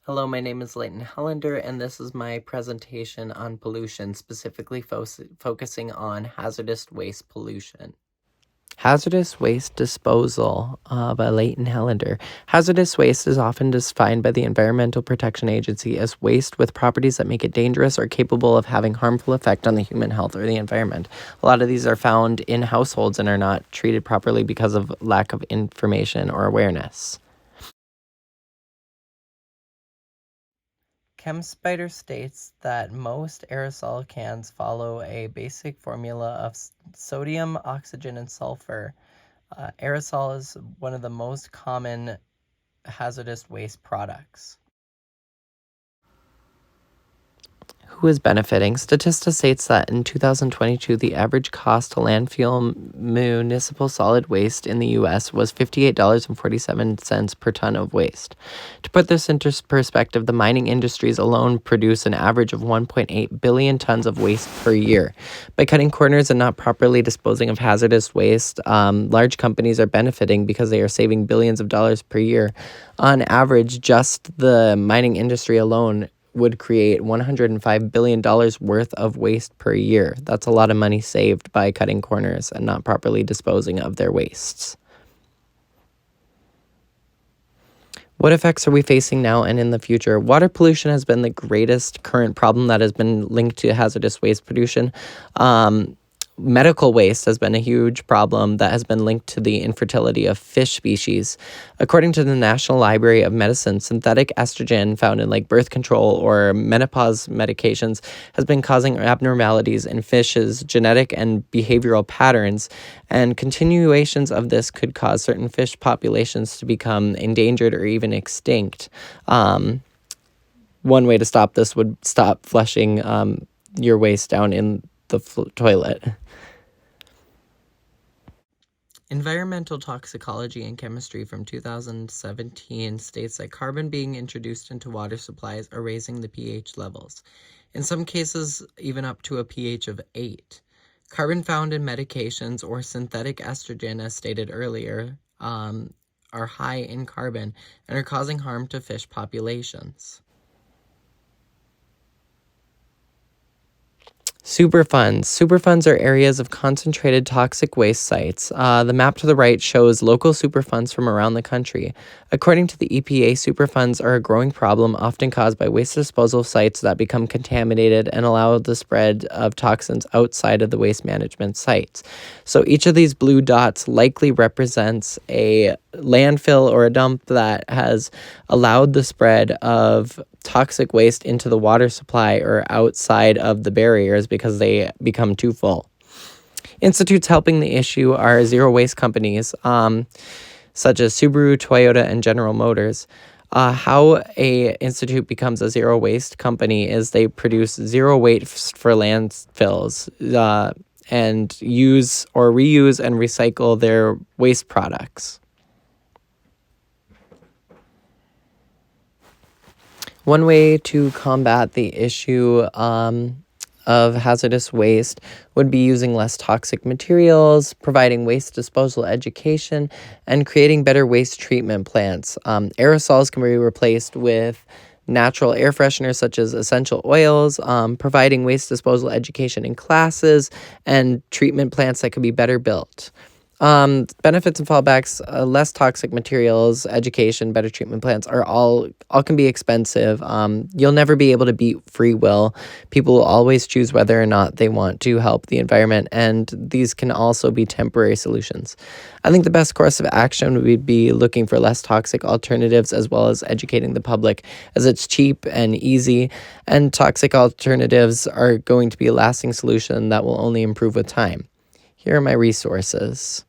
Hello, my name is Leighton Hellander, and this is my presentation on pollution, specifically focusing on hazardous waste pollution. Hazardous waste disposal by Leighton Hellander. Hazardous waste is often defined by the Environmental Protection Agency as waste with properties that make it dangerous or capable of having harmful effect on the human health or the environment. A lot of these are found in households and are not treated properly because of lack of information or awareness. ChemSpider states that most aerosol cans follow a basic formula of sodium, oxygen, and sulfur. Aerosol is one of the most common hazardous waste products. Who is benefiting? Statista states that in 2022, the average cost to landfill municipal solid waste in the U.S. was $58.47 per ton of waste. To put this into perspective, the mining industries alone produce an average of 1.8 billion tons of waste per year. By cutting corners and not properly disposing of hazardous waste, large companies are benefiting because they are saving billions of dollars per year. On average, just the mining industry alone would create $105 billion worth of waste per year. That's a lot of money saved by cutting corners and not properly disposing of their wastes. What effects are we facing now and in the future? Water pollution has been the greatest current problem that has been linked to hazardous waste pollution. Medical waste has been a huge problem that has been linked to the infertility of fish species. According to the National Library of Medicine, synthetic estrogen found in birth control or menopause medications has been causing abnormalities in fish's genetic and behavioral patterns, and continuations of this could cause certain fish populations to become endangered or even extinct. One way to stop this would stop flushing your waste down in the toilet. Environmental Toxicology and Chemistry from 2017 states that carbon being introduced into water supplies are raising the pH levels, in some cases even up to a pH of 8. Carbon found in medications or synthetic estrogen, as stated earlier, are high in carbon and are causing harm to fish populations. Superfunds. Superfunds are areas of concentrated toxic waste sites. The map to the right shows local superfunds from around the country. According to the EPA, superfunds are a growing problem often caused by waste disposal sites that become contaminated and allow the spread of toxins outside of the waste management sites. So each of these blue dots likely represents a landfill or a dump that has allowed the spread of toxic waste into the water supply or outside of the barriers because they become too full. Institutes helping the issue are zero waste companies, such as Subaru, Toyota, and General Motors. How a institute becomes a zero waste company is they produce zero waste for landfills and use or reuse and recycle their waste products. One way to combat the issue of hazardous waste would be using less toxic materials, providing waste disposal education, and creating better waste treatment plants. Aerosols can be replaced with natural air fresheners such as essential oils, providing waste disposal education in classes, and treatment plants that can be better built. Benefits and fallbacks, less toxic materials, education, better treatment plants are all can be expensive. You'll never be able to beat free will. People will always choose whether or not they want to help the environment, and these can also be temporary solutions. I think the best course of action would be looking for less toxic alternatives as well as educating the public, as it's cheap and easy, and toxic alternatives are going to be a lasting solution that will only improve with time. Here are my resources.